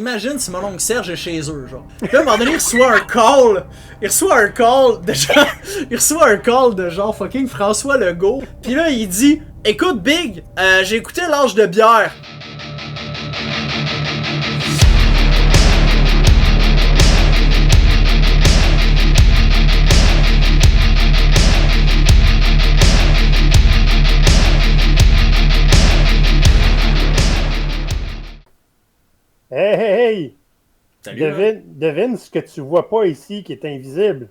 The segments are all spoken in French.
Imagine si mon oncle Serge est chez eux, genre. Puis là, à un moment donné, il reçoit un call. Il reçoit un call de genre fucking François Legault. Puis là, il dit, écoute, Big, j'ai écouté L'Âge de bière. Hey, hey, hey! Salut, Devine ce que tu vois pas ici qui est invisible.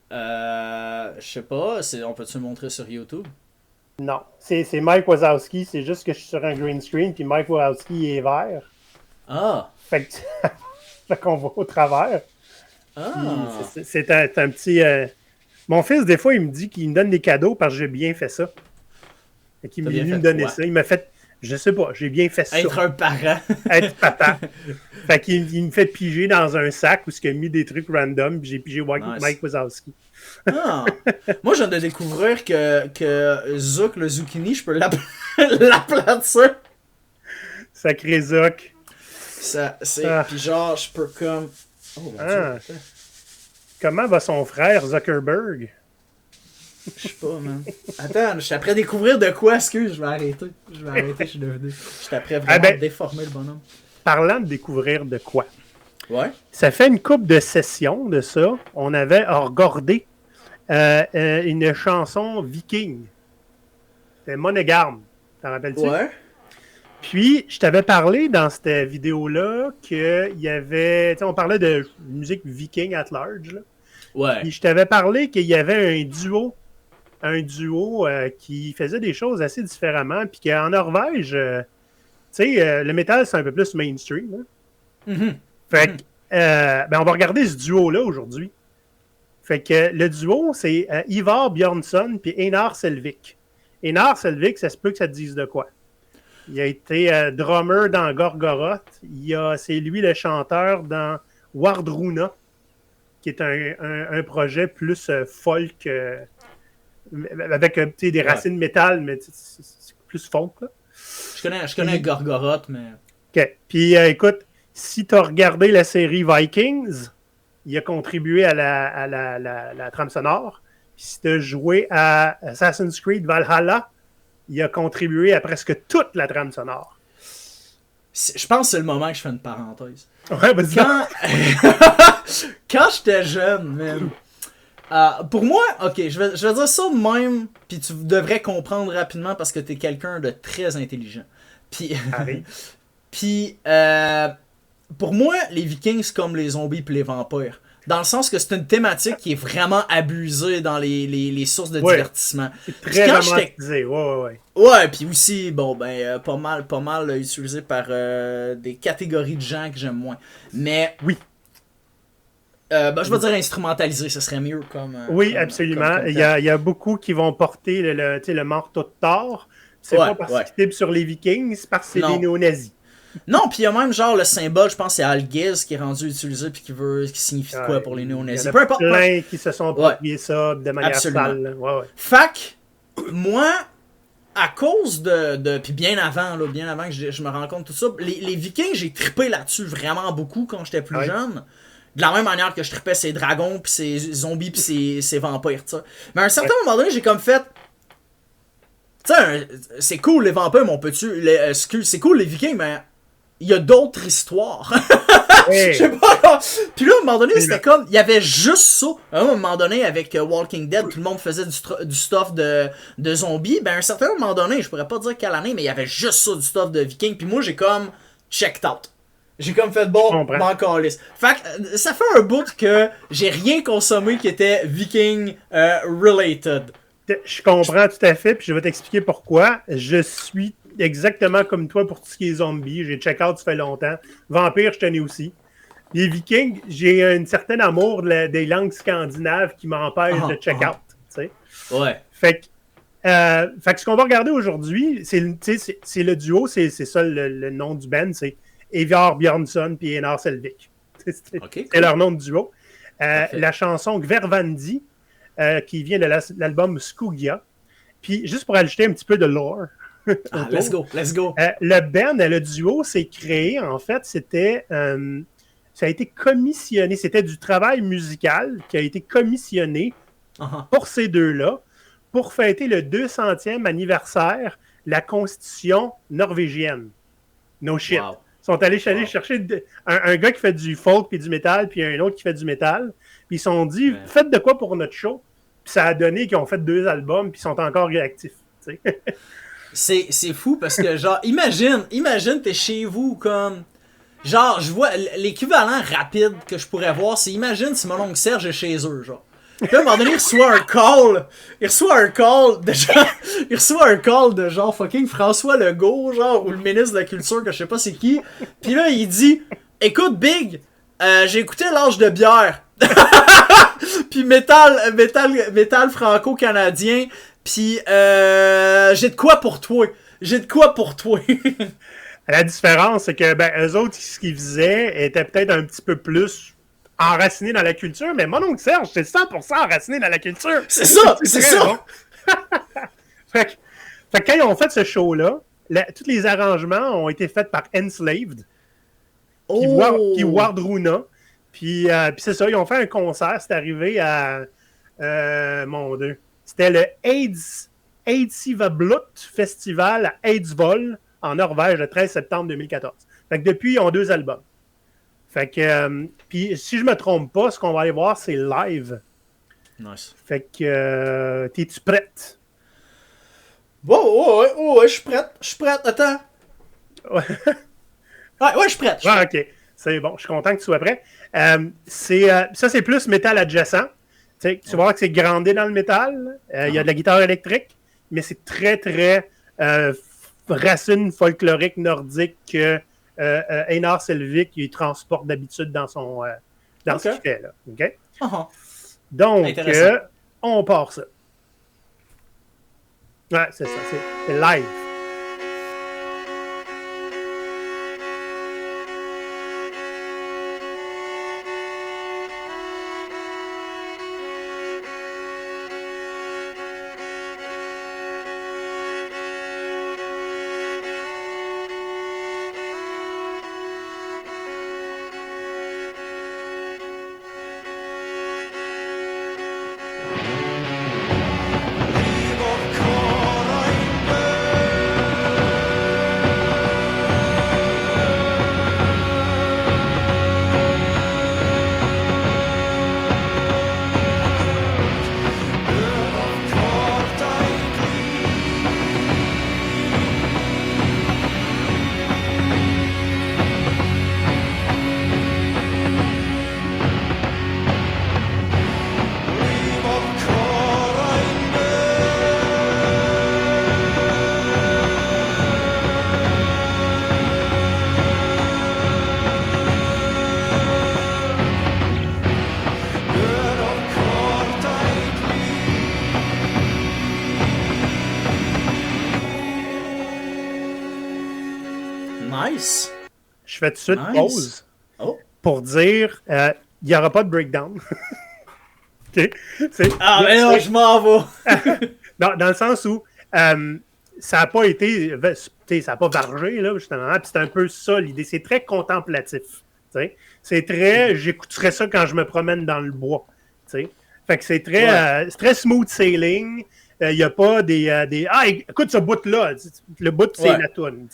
Je sais pas, on peut-tu le montrer sur YouTube? Non, c'est Mike Wazowski, c'est juste que je suis sur un green screen, puis Mike Wazowski est vert. Ah! Fait que fait qu'on voit au travers. Ah! C'est un petit... Mon fils, des fois, il me dit qu'il me donne des cadeaux parce que j'ai bien fait ça. Fait qu'il T'as est bien venu fait me donner quoi? ça. Il m'a fait... Je sais pas, j'ai bien fait ça. Être un parent. Être papa. Fait qu'il me fait piger dans un sac où il a mis des trucs random, puis j'ai pigé Nice. Mike Wazowski. Ah! Moi, je viens de découvrir que Zouk, le zucchini, je peux l'aplatir. Sacré Zoc. Ça, c'est... Ah. Puis genre, je peux comme... Oh, mon Ah. Dieu. Comment va son frère Zuckerberg? Je sais pas, man. Attends, je suis après découvrir de quoi, excuse, je vais arrêter, je suis devenu. Je suis après vraiment déformer le bonhomme. Parlant de découvrir de quoi? Ouais? Ça fait une couple de sessions de ça. On avait regardé une chanson viking. C'était Monogame. T'en rappelles-tu? Ouais? Puis, je t'avais parlé dans cette vidéo-là qu'il y avait... Tu sais, on parlait de musique viking at large. Là. Ouais. Puis, je t'avais parlé qu'il y avait un duo qui faisait des choses assez différemment. Puis qu'en Norvège, tu sais, le métal, c'est un peu plus mainstream. Hein? Mm-hmm. Fait que, ben on va regarder ce duo-là aujourd'hui. Fait que le duo, c'est Ivar Bjornsson puis Einar Selvik. Einar Selvik, ça se peut que ça te dise de quoi. Il a été drummer dans Gorgoroth. C'est lui le chanteur dans Wardruna, qui est un projet plus folk, avec des racines métal, mais c'est plus folk. Là. Je connais Gorgoroth, mais... OK. Puis écoute, si tu as regardé la série Vikings, il a contribué à la trame sonore. Puis si tu as joué à Assassin's Creed Valhalla, il a contribué à presque toute la trame sonore. Je pense que c'est le moment que je fais une parenthèse. Ouais, vas-y. Quand j'étais jeune, man, pour moi, ok, je vais dire ça de même, puis tu devrais comprendre rapidement parce que t'es quelqu'un de très intelligent. Puis, puis pour moi, les Vikings, c'est comme les zombies puis les vampires. Dans le sens que c'est une thématique qui est vraiment abusée dans les sources de divertissement. C'est très romantisé, ouais. Ouais, puis aussi, bon, ben, pas mal utilisé par des catégories de gens que j'aime moins. Mais, oui. Ben, je vais dire instrumentalisé, ce serait mieux comme... oui, absolument. Il y a beaucoup qui vont porter le marteau de Thor. C'est pas parce qu'ils typent sur les Vikings, c'est parce que c'est des néo-nazis. Non, puis il y a même genre le symbole, je pense c'est Algiz qui est rendu utilisé puis qui signifie quoi pour les néo-nazis. Peu importe. Plein qui se sont appropriés ça de manière sale. Ouais. Fac, moi, à cause de puis bien avant que je me rends compte de tout ça, les Vikings, j'ai trippé là-dessus vraiment beaucoup quand j'étais plus jeune. De la même manière que je trippais ces dragons puis ces zombies puis ces vampires, tu sais. Mais à un certain moment donné, j'ai comme fait... Tu sais, c'est cool les vampires, mais on peut-tu... c'est cool les Vikings, mais... Il y a d'autres histoires. Je sais pas. Puis là, à un moment donné, c'était comme... Il y avait juste ça. À un moment donné, avec Walking Dead, tout le monde faisait du stuff de zombies. Ben, à un certain moment donné, je pourrais pas dire quelle année, mais il y avait juste ça, du stuff de Viking. Puis moi, j'ai comme checked out. J'ai comme fait bon, m'en calisse. Fait que ça fait un bout que j'ai rien consommé qui était Viking related. Je comprends tout à fait, puis je vais t'expliquer pourquoi. Je suis exactement comme toi pour tout ce qui est zombies. J'ai check-out, ça fait longtemps. Vampire, je tenais aussi. Les Vikings, j'ai un certain amour des langues scandinaves qui m'empêche de check-out. Ouais. Fait que ce qu'on va regarder aujourd'hui, c'est le duo, c'est ça le nom du band, c'est Ivar Bjornsson et Einar Selvik. C'est leur nom de duo. La chanson Gvervandi, qui vient de l'album Skugia. Puis, juste pour ajouter un petit peu de lore, Ah, let's go, let's go. Le band, le duo s'est créé, en fait, ça a été commissionné, c'était du travail musical qui a été commissionné pour ces deux-là, pour fêter le 200e anniversaire de la Constitution norvégienne. No shit. Wow. Ils sont allés chercher un gars qui fait du folk puis du métal, puis un autre qui fait du métal. Puis ils se sont dit, faites de quoi pour notre show? Puis ça a donné qu'ils ont fait 2 albums, puis ils sont encore réactifs. C'est fou parce que, genre, imagine, t'es chez vous comme. Genre, je vois l'équivalent rapide que je pourrais voir, c'est imagine si mon oncle Serge est chez eux, genre. Puis à un moment donné, il reçoit un call de genre fucking François Legault, genre, ou le ministre de la Culture, que je sais pas c'est qui. Puis là, il dit, écoute, Big, j'ai écouté L'Âge de bière. Puis métal franco-canadien. Puis j'ai de quoi pour toi. La différence, c'est que eux autres, ce qu'ils faisaient était peut-être un petit peu plus enraciné dans la culture, mais mon oncle Serge, c'est 100% enraciné dans la culture. C'est ça! Bon. fait que quand ils ont fait ce show-là, tous les arrangements ont été faits par Enslaved, puis Wardruna. Puis c'est ça, ils ont fait un concert, c'est arrivé à... mon Dieu. C'était le Eidsivablut Festival à Eidsvoll, en Norvège, le 13 septembre 2014. Fait que depuis, ils ont 2 albums. Fait que, puis si je me trompe pas, ce qu'on va aller voir, c'est live. Nice. Fait que, t'es-tu prête? Ouais, je suis prête, attends. Ouais, je suis prête. Ouais, ok. C'est bon, je suis content que tu sois prêt. Ça, c'est plus métal adjacent. Tu vas voir que c'est grandé dans le métal. Il y a de la guitare électrique, mais c'est très, très racine folklorique nordique que Einar Selvik il transporte d'habitude dans son dans ce qu'il fait. Là. Okay? Donc, on part ça. Ouais, c'est ça. C'est live. Nice. Je fais tout de suite pause pour dire il n'y aura pas de breakdown. Okay? Mais non, je m'en vais. Dans le sens où ça n'a pas été. Ça n'a pas vargé, là, justement. Puis c'est un peu ça l'idée. C'est très contemplatif. T'sais. C'est très. J'écouterais ça quand je me promène dans le bois. T'sais. Fait que c'est très smooth sailing. Il n'y a pas des. Ah, écoute ce bout-là. Le bout, c'est la toune.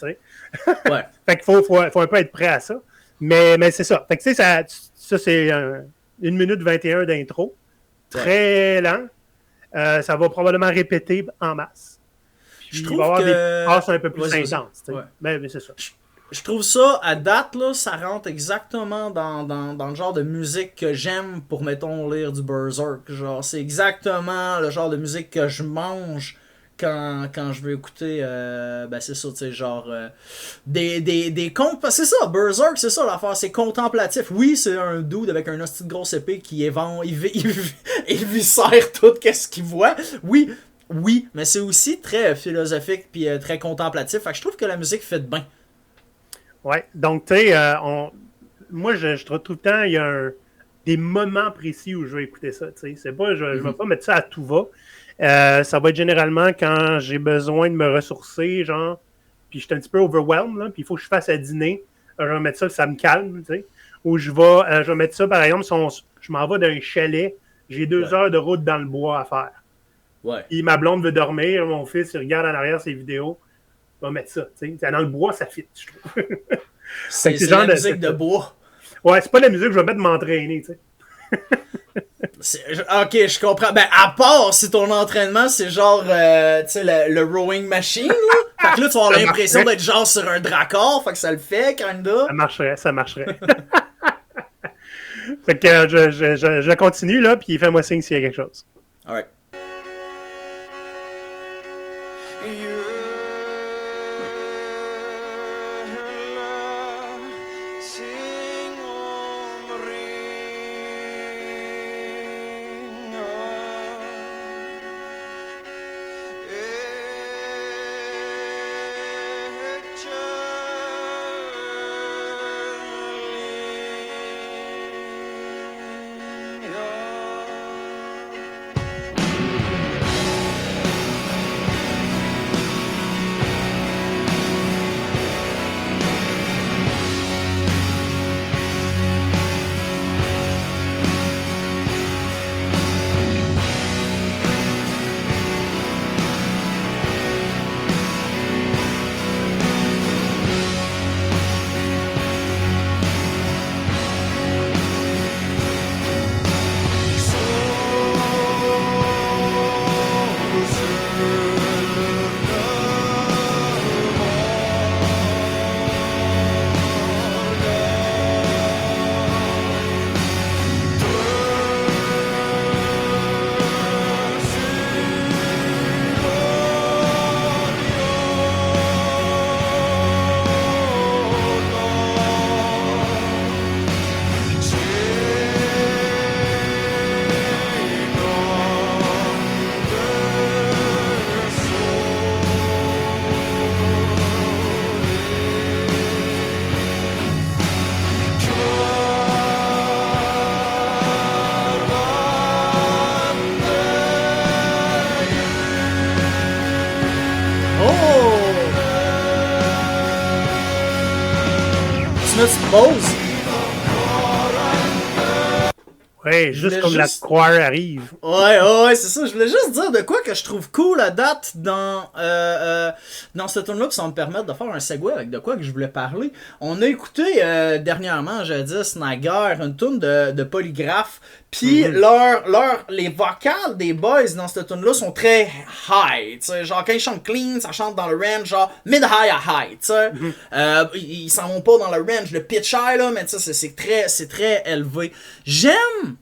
Ouais. Fait qu'il faut un peu être prêt à ça. Mais c'est ça. Fait que ça c'est 1 minute 21 d'intro. Très lent. Ça va probablement répéter en masse. Puis il va y avoir des passes un peu plus intenses. Mais c'est ça. Je trouve ça, à date, là, ça rentre exactement dans le genre de musique que j'aime pour, mettons, lire du Berserk. Genre, c'est exactement le genre de musique que je mange quand je veux écouter, c'est ça, tu sais, genre, des contes. Parce que c'est ça, Berserk, c'est ça l'affaire, c'est contemplatif. Oui, c'est un dude avec un hostie de grosse épée qui il viscère tout qu'est-ce qu'il voit. Oui, mais c'est aussi très philosophique puis très contemplatif. Fait que je trouve que la musique fait de bien. Ouais, donc tu sais, moi je trouve tout le temps, il y a des moments précis où je vais écouter ça, tu sais. C'est pas, je vais pas mettre ça à tout va. Ça va être généralement quand j'ai besoin de me ressourcer, genre, puis je suis un petit peu overwhelmed, là, puis il faut que je fasse à dîner. Je vais mettre ça me calme, tu sais. Ou je vais mettre ça, par exemple, je m'en vais d'un chalet, j'ai 2 heures de route dans le bois à faire. Ouais. Puis ma blonde veut dormir, mon fils, il regarde en arrière ses vidéos. On va mettre ça, tu sais. Dans le bois, ça fit, je trouve. C'est la musique de bois. Ouais, c'est pas la musique que je vais mettre m'entraîner, tu sais. Ok, je comprends. Ben, à part si ton entraînement, c'est genre, tu sais, le rowing machine, là. Fait que là, tu vas avoir l'impression d'être genre sur un dracor, fait que ça le fait, kinda. Ça marcherait. Fait que je continue, là, puis fais-moi signe s'il y a quelque chose. Alright. Pause. Ouais, juste comme la croix arrive. Ouais, c'est ça. Je voulais juste dire de quoi que je trouve cool à date dans ce tune-là, puis ça va me permettre de faire un segue avec de quoi que je voulais parler. On a écouté dernièrement, jadis, naguère, une tune de Polygraphe, puis les vocales des boys dans cette tune-là sont très high, tu sais, genre quand ils chantent clean, ça chante dans le range, genre mid-high à high, tu sais. Ils s'en vont pas dans le range, le pitch high, là, mais tu sais, c'est très élevé. J'aime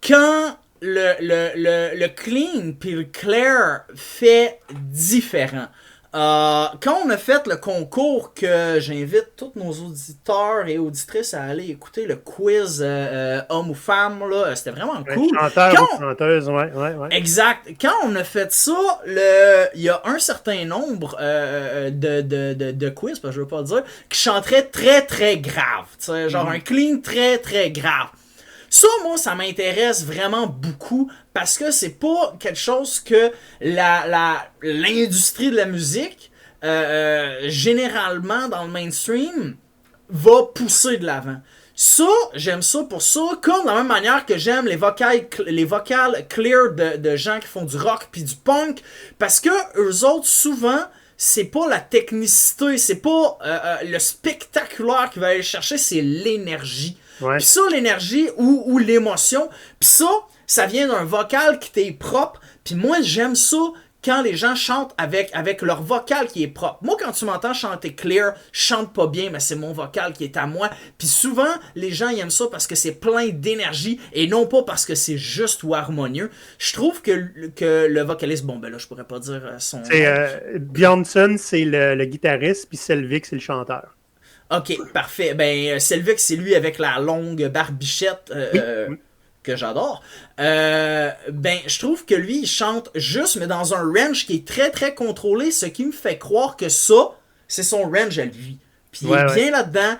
quand le clean puis le clear fait différent. Quand on a fait le concours que j'invite tous nos auditeurs et auditrices à aller écouter le quiz homme ou femme, là, c'était vraiment cool. Chanteur ou chanteuse, ouais. Exact. Quand on a fait ça, il y a un certain nombre de quiz, parce que je veux pas dire, qui chanteraient très très grave. T'sais, genre un clean très très grave. Ça, moi, ça m'intéresse vraiment beaucoup parce que c'est pas quelque chose que l'industrie de la musique, généralement dans le mainstream, va pousser de l'avant. Ça, j'aime ça pour ça, comme de la même manière que j'aime les vocales clear de gens qui font du rock puis du punk, parce que eux autres, souvent, c'est pas la technicité, c'est pas le spectaculaire qui va aller chercher, c'est l'énergie. Ouais. Pis ça, l'énergie ou l'émotion, pis ça vient d'un vocal qui t'est propre. Pis moi, j'aime ça quand les gens chantent avec leur vocal qui est propre. Moi, quand tu m'entends chanter clear, je chante pas bien, mais c'est mon vocal qui est à moi. Puis souvent, les gens ils aiment ça parce que c'est plein d'énergie et non pas parce que c'est juste ou harmonieux. Je trouve que le vocaliste, bon ben là, je pourrais pas dire son... Björnsson, c'est le guitariste, puis Selvik, c'est le chanteur. Ok, parfait. Ben, Selvik, c'est lui avec la longue barbichette que j'adore. Ben, je trouve que lui, il chante juste, mais dans un range qui est très, très contrôlé, ce qui me fait croire que ça, c'est son range à lui. Puis il est bien là-dedans,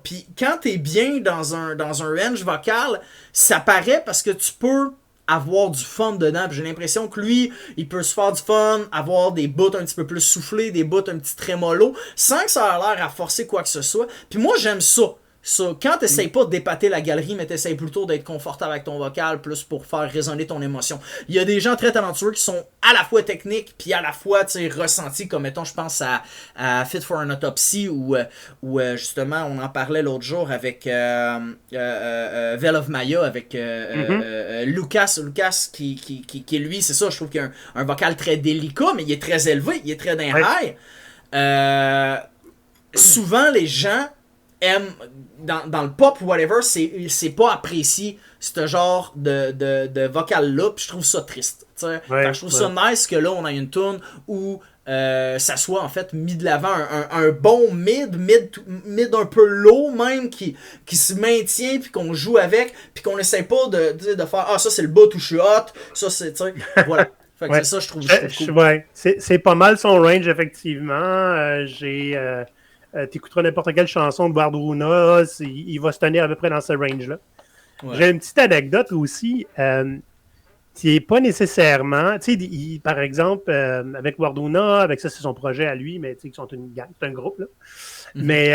puis quand t'es bien dans un range vocal, ça paraît parce que tu peux avoir du fun dedans. Puis j'ai l'impression que lui, il peut se faire du fun, avoir des bouts un petit peu plus soufflés, des bouts un petit trémolo, sans que ça ait l'air à forcer quoi que ce soit. Puis moi, j'aime ça. Quand t'essayes pas de dépater la galerie, mais t'essayes plutôt d'être confortable avec ton vocal, plus pour faire résonner ton émotion. Il y a des gens très talentueux qui sont à la fois techniques, puis à la fois ressentis, comme mettons, je pense à Fit for an Autopsy, où justement, on en parlait l'autre jour avec Veil of Maya, avec Lucas qui lui, c'est ça, je trouve qu'il a un vocal très délicat, mais il est très élevé, il est très d'un high. Souvent, les gens aiment, dans le pop ou whatever, c'est pas apprécié ce genre de vocal-là, puis je trouve ça triste. Je trouve ça nice que là, on a une tune où ça soit en fait mis de l'avant un bon mid un peu low même qui se maintient puis qu'on joue avec puis qu'on essaie pas de faire ça c'est le bout où je suis hot, ça c'est voilà. Fait que c'est ça je trouve cool. Ouais, c'est pas mal son range effectivement. T'écouteras n'importe quelle chanson de Wardruna, il va se tenir à peu près dans ce range-là. Ouais. J'ai une petite anecdote aussi, qui n'est pas nécessairement... Tu sais, par exemple, avec Wardruna, avec ça, c'est son projet à lui, mais tu sais, ils sont une gang, c'est un groupe, là. Mais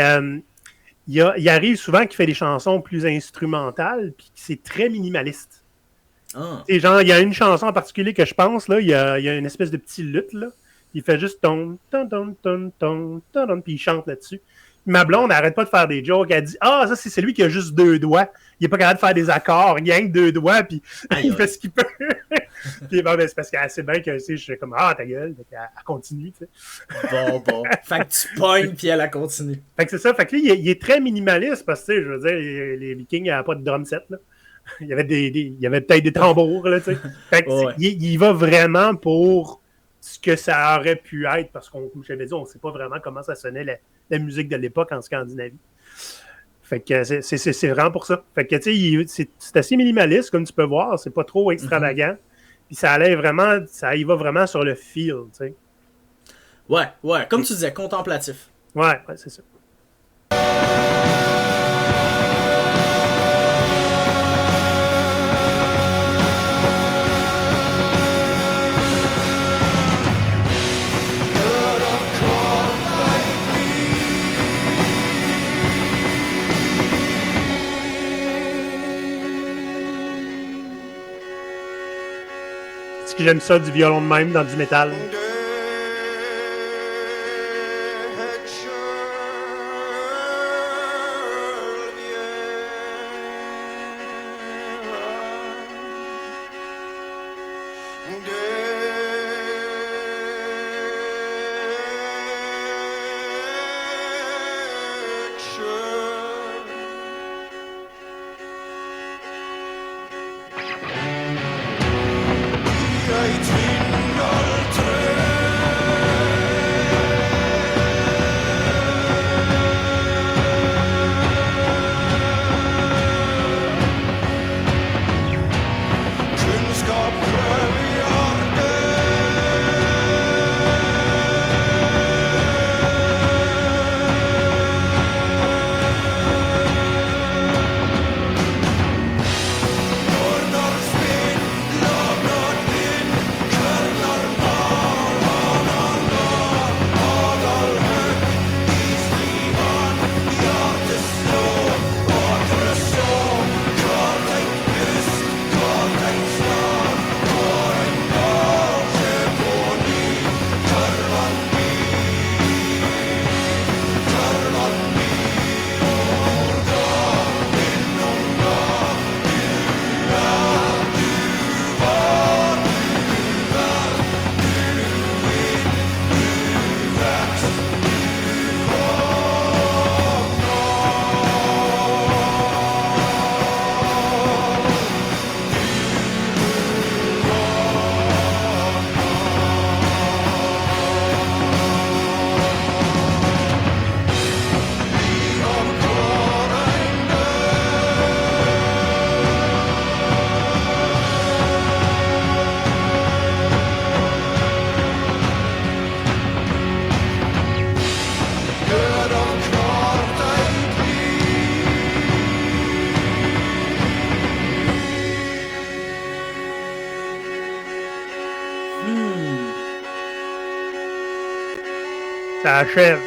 il arrive souvent qu'il fait des chansons plus instrumentales, puis c'est très minimaliste. Genre, il y a une chanson en particulier que je pense, là, il y a une espèce de petit lutte, là. Il fait juste ton, puis il chante là-dessus. Ma blonde n'arrête pas de faire des jokes. Elle dit ça, c'est lui qui a juste 2 doigts. Il n'est pas capable de faire des accords. Il a rien que 2 doigts, puis il fait ce qu'il peut. Puis bon, c'est parce qu'elle sait bien que je suis comme ta gueule. Elle continue, tu sais. Bon. Fait que tu pognes, puis elle continue. Fait que c'est ça. Fait que lui, il est très minimaliste parce que, je veux dire, les Vikings n'avaient pas de drum set, là. Il y avait il y avait peut-être des tambours, là, tu sais. Fait que il va vraiment pour ce que ça aurait pu être, parce qu'on, comme je l'avais dit, on ne sait pas vraiment comment ça sonnait la musique de l'époque en Scandinavie. Fait que c'est vraiment pour ça. Fait que, tu sais, c'est assez minimaliste, comme tu peux voir, c'est pas trop extravagant. Puis ça y va vraiment sur le feel, tu sais. Ouais, comme tu disais, contemplatif. Ouais, c'est ça. J'aime ça, du violon de même dans du métal. Ein Tringaltre ça achève.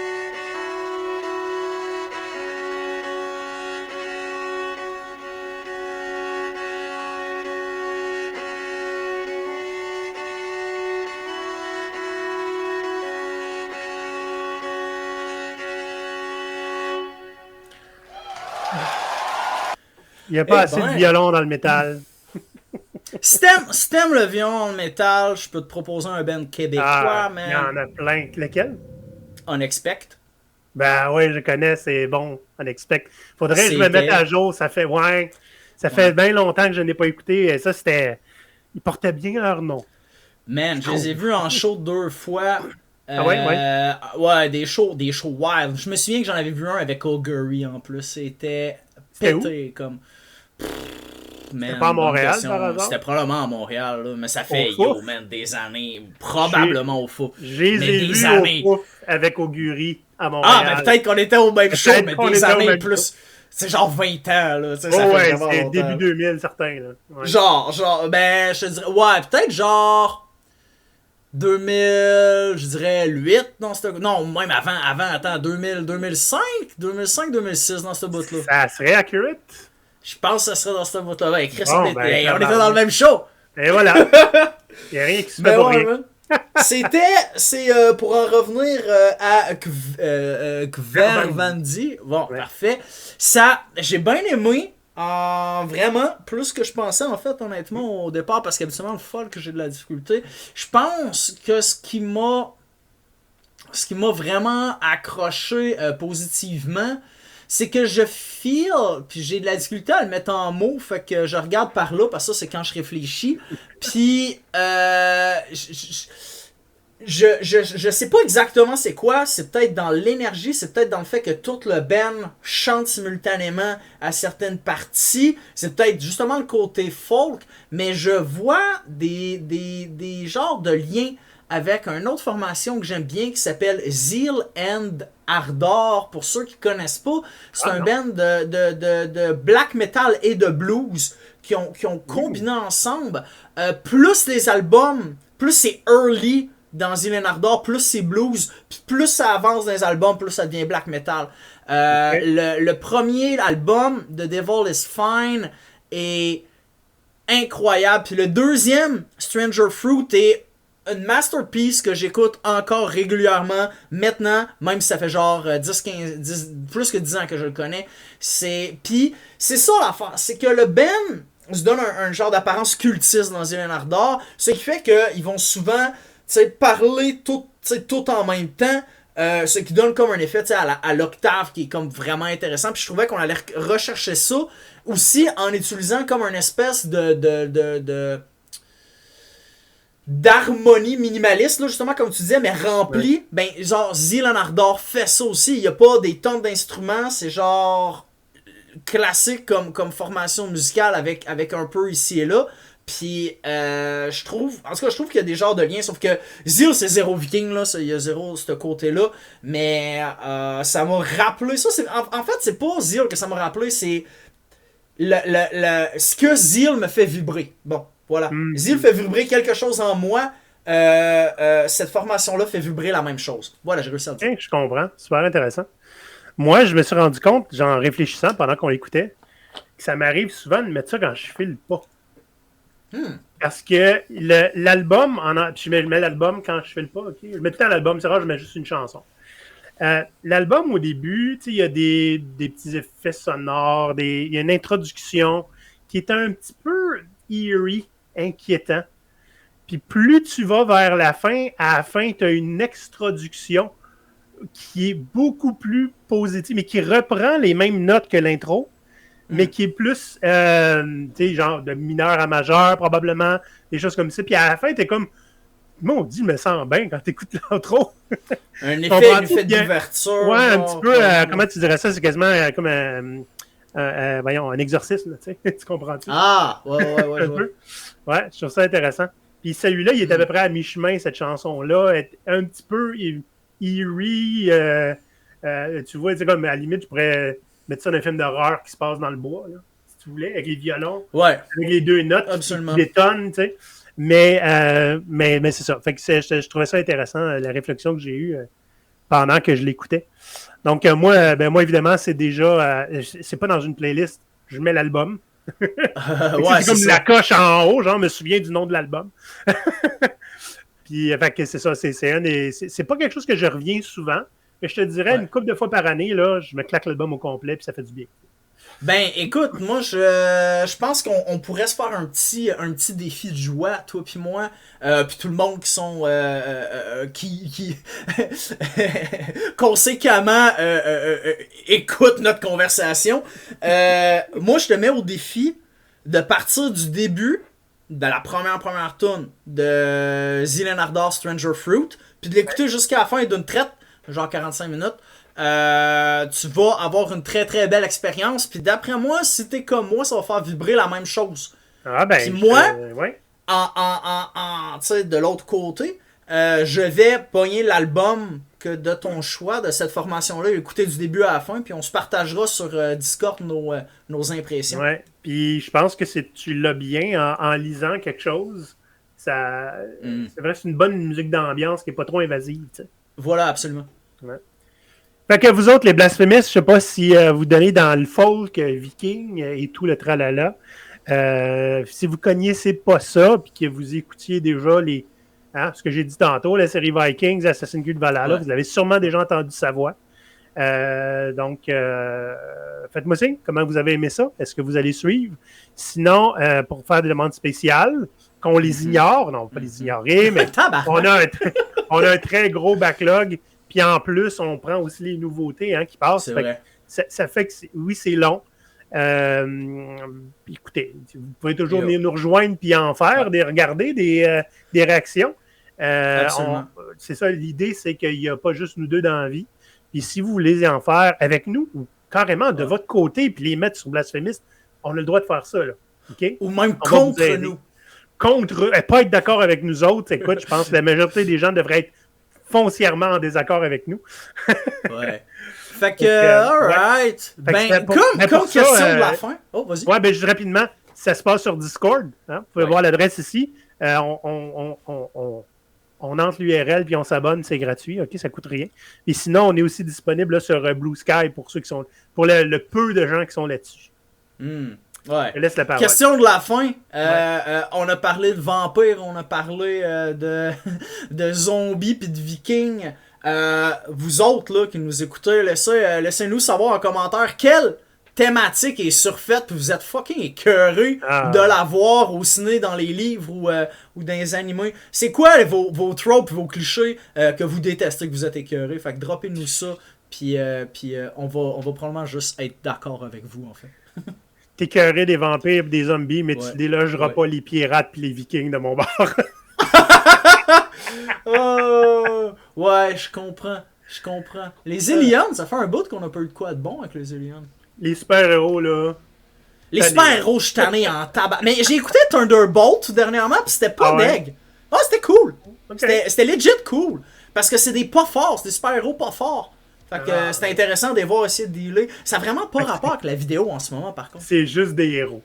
Il n'y a pas assez de violon dans le métal. Si t'aimes le violon, le métal, je peux te proposer un band québécois, mais... Il y en a plein. Lequel? Unexpect. Ben oui, je connais, c'est bon. Unexpect. Faudrait que je me mette à jour. Ça fait bien longtemps que je n'ai pas écouté. Et ça, c'était... Ils portaient bien leur nom. Man, je les ai vus en show 2 fois. Ouais, des shows wild. Je me souviens que j'en avais vu un avec Augury en plus. C'était pété comme... C'était pas à Montréal, par hasard? C'était probablement à Montréal, là, mais ça fait des années, probablement au Fouf. J'ai vu années. Au Fouf avec Augury à Montréal. Ah, mais peut-être qu'on était au même show, mais des années plus. C'est genre 20 ans, là. Ça fait c'est début 2000, certains, là. Ouais. Genre, ben, je te dirais, ouais, peut-être genre 2000, je dirais 8 dans ce... Non, même attends, 2005, 2006 dans ce bout-là. Ça serait accurate? Je pense que ça serait dans ce bout-là. Ouais, Chris, on était dans le même show. Et voilà. Il n'y a rien qui se fait pour rien. C'est pour en revenir à Kvervandi. Bon, parfait. Ça, j'ai bien aimé. Vraiment, plus que je pensais en fait, honnêtement, au départ, parce qu'habituellement, le folk, j'ai de la difficulté. Je pense que ce qui m'a vraiment accroché positivement, c'est que je feel, puis j'ai de la difficulté à le mettre en mots, fait que je regarde par là, parce que ça c'est quand je réfléchis, puis je sais pas exactement c'est quoi, c'est peut-être dans l'énergie, c'est peut-être dans le fait que tout le band chante simultanément à certaines parties, c'est peut-être justement le côté folk, mais je vois des genres de liens avec une autre formation que j'aime bien qui s'appelle Zeal and Ardor. Pour ceux qui connaissent pas, c'est un band de black metal et de blues qui ont combiné ensemble. Plus les albums, plus c'est early dans Zeal and Ardor, plus c'est blues, puis plus ça avance dans les albums, plus ça devient black metal. Le premier album, The Devil is Fine, est incroyable. Puis le deuxième, Stranger Fruit, est une masterpiece que j'écoute encore régulièrement maintenant, même si ça fait genre 10, plus que 10 ans que je le connais. Puis c'est ça l'affaire, c'est que le band se donne un genre d'apparence cultiste dans Zeal and Ardor, ce qui fait qu'ils vont souvent parler tout en même temps, ce qui donne comme un effet à l'octave qui est comme vraiment intéressant. Puis je trouvais qu'on allait rechercher ça aussi en utilisant comme une espèce d'harmonie minimaliste, là, justement, comme tu disais, mais remplie. Ouais. Ben, genre, Zeal and Ardor fait ça aussi. Il n'y a pas des tonnes d'instruments, c'est genre classique comme formation musicale avec un peu ici et là. Puis, je trouve qu'il y a des genres de liens, sauf que Zeal, c'est zéro viking, là, il y a zéro ce côté-là. Mais ça m'a rappelé, ça, en fait, c'est pas Zeal que ça m'a rappelé, c'est ce que Zeal me fait vibrer. Bon. Voilà. Zeal fait vibrer quelque chose en moi. Cette formation-là fait vibrer la même chose. Voilà, j'ai réussi à le dire. Je comprends. Super intéressant. Moi, je me suis rendu compte, en réfléchissant pendant qu'on l'écoutait, que ça m'arrive souvent de mettre ça quand je file pas. Parce que l'album, je mets l'album quand je file pas. Okay? Je mets tout le temps l'album, c'est rare, je mets juste une chanson. L'album, au début, il y a des petits effets sonores, il y a une introduction qui est un petit peu eerie, inquiétant. Puis plus tu vas vers la fin, à la fin, tu as une extroduction qui est beaucoup plus positive, mais qui reprend les mêmes notes que l'intro, mais qui est plus, genre de mineur à majeur, probablement, des choses comme ça. Puis à la fin, t'es comme, mon Dieu, me sens bien quand t'écoutes l'intro. Un effet d'ouverture. Ouais, un petit peu, comment tu dirais ça? C'est quasiment comme voyons, un exorcisme, tu sais. Tu comprends-tu? Ah, ouais. Ouais, je trouve ça intéressant. Puis celui-là, il est à peu près à mi-chemin, cette chanson-là. Un petit peu eerie. Tu vois, c'est comme, à la limite, je pourrais mettre ça dans un film d'horreur qui se passe dans le bois, là, si tu voulais, avec les violons. Ouais. Avec les deux notes absolument. Qui détonnent, tu sais. Mais c'est ça. Fait que je trouvais ça intéressant, la réflexion que j'ai eue pendant que je l'écoutais. Donc, moi, évidemment, c'est déjà... c'est pas dans une playlist. Je mets l'album. C'est comme la coche en haut, genre, je me souviens du nom de l'album. Puis, fait que c'est ça. C'est pas quelque chose que je reviens souvent. Mais je te dirais, une couple de fois par année, là, je me claque l'album au complet, puis ça fait du bien. Ben, écoute, moi, je pense qu'on pourrait se faire un petit défi de joie, toi puis moi, puis tout le monde qui sont, qui conséquemment écoute notre conversation. Moi, je te mets au défi de partir du début de la première tune de Zilen Ardor Stranger Fruit, puis de l'écouter jusqu'à la fin d'une traite, genre 45 minutes. Tu vas avoir une très très belle expérience, puis d'après moi, si t'es comme moi, ça va faire vibrer la même chose. Ah ben, puis moi, ouais. tu sais, de l'autre côté, je vais pogner l'album que de ton choix, de cette formation-là, écouter du début à la fin, puis on se partagera sur Discord nos impressions. Ouais, puis je pense que tu l'as bien en lisant quelque chose. C'est vrai, c'est une bonne musique d'ambiance qui n'est pas trop invasive. T'sais. Voilà, absolument. Ouais. Fait que vous autres, les blasphémistes, je sais pas si vous donnez dans le folk viking et tout le tralala. Si vous connaissiez pas ça, puis que vous écoutiez déjà ce que j'ai dit tantôt, la série Vikings, Assassin's Creed Valhalla, vous avez sûrement déjà entendu sa voix. Donc, faites-moi signe, comment vous avez aimé ça? Est-ce que vous allez suivre? Sinon, pour faire des demandes spéciales, qu'on les ignore, non, pas les ignorer, mais on a un très gros backlog. Puis en plus, on prend aussi les nouveautés qui passent. Ça fait que, oui, c'est long. Écoutez, vous pouvez toujours venir nous rejoindre puis en faire, regarder des réactions. C'est ça, l'idée, c'est qu'il n'y a pas juste nous deux dans la vie. Puis si vous voulez en faire avec nous, ou carrément de votre côté, puis les mettre sur Blasphémiste, on a le droit de faire ça. Là. Okay? Ou même contre nous. Pas être d'accord avec nous autres. Écoute, je pense que la majorité des gens devraient être foncièrement en désaccord avec nous. Ouais. Fait que, alright. Ben, comme question de la fin. Oh, vas-y. Ouais, ben, juste rapidement, ça se passe sur Discord. Hein? Vous pouvez voir l'adresse ici. On entre l'URL puis on s'abonne, c'est gratuit, ok, ça coûte rien. Et sinon, on est aussi disponible là, sur Blue Sky pour ceux qui sont, pour le peu de gens qui sont là-dessus. Ouais. Je laisse la parole. Question de la fin. On a parlé de vampires, on a parlé de zombies puis de vikings. Vous autres là, qui nous écoutez, laissez-nous savoir en commentaire quelle thématique est surfaite puis vous êtes fucking écœurés de la voir au ciné, dans les livres ou dans les animés. C'est quoi vos tropes, vos clichés que vous détestez, que vous êtes écœurés? Fait que droppez-nous ça puis on va probablement juste être d'accord avec vous en fait. T'es écœuré des vampires et des zombies, mais tu délogeras pas les pirates et les vikings de mon bord. Ouais, je comprends. Les aliens, ça fait un bout qu'on a pas eu de quoi de bon avec les aliens. Les super-héros, là. Les super-héros, je suis tanné en tabac. Mais j'ai écouté Thunderbolt dernièrement, pis c'était pas deg. Ah, c'était cool. Okay. C'était legit cool. Parce que c'est des pas forts, c'est des super-héros pas forts. Fait que c'était intéressant de les voir essayer de dealer. Ça n'a vraiment pas rapport avec la vidéo en ce moment, par contre. C'est juste des héros.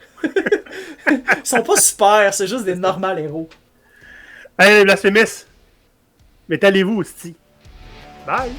Ils sont pas super, c'est juste des normales héros. Allez, les blasphémistes. Mettez-vous, hostie. Bye.